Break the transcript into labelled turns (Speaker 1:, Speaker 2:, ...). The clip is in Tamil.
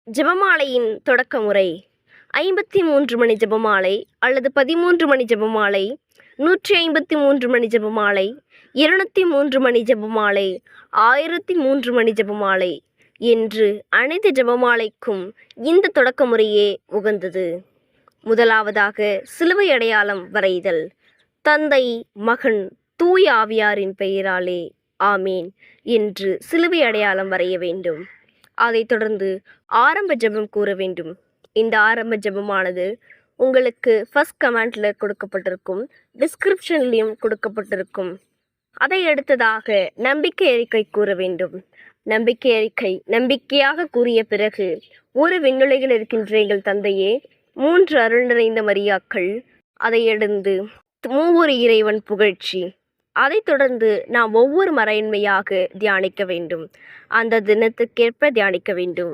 Speaker 1: ஜெபமாலையின் தொடக்க முறை 53 மணி ஜெபமாலை அல்லது 13 மணி ஜெபமாலை, 153 மணி ஜெபமாலை, 203 மணி ஜெபமாலை, 1003 மணி ஜெபமாலை என்று அனைத்து ஜெபமாலைக்கும் இந்த தொடக்க முறையே உகந்தது. முதலாவதாக சிலுவை அடையாளம் வரைதல். தந்தை, மகன், தூய ஆவியாரின் பெயராலே ஆமேன் என்று சிலுவை அடையாளம் வரைய வேண்டும். அதைத் தொடர்ந்து ஆரம்ப ஜெபம் கூற வேண்டும். இந்த ஆரம்ப ஜெபமானது உங்களுக்கு ஃபர்ஸ்ட் கமெண்ட்ல கொடுக்கப்பட்டிருக்கும், டிஸ்கிரிப்ஷன்லையும் கொடுக்கப்பட்டிருக்கும். அதை அடுத்ததாக நம்பிக்கை அறிக்கை கூற வேண்டும். நம்பிக்கை அறிக்கை நம்பிக்கையாக கூறிய பிறகு, ஒரு விண்ணுலகில் இருக்கின்ற எங்கள் தந்தையே, 3 அருள் நிறைந்த மரியாக்கள், அதை அடுத்து மூவொரு இறைவன் புகழ்ச்சி. அதைத் தொடர்ந்து நாம் ஒவ்வொரு மறையின்மையாக தியானிக்க வேண்டும். அந்த தினத்துக்கேற்ப தியானிக்க வேண்டும்.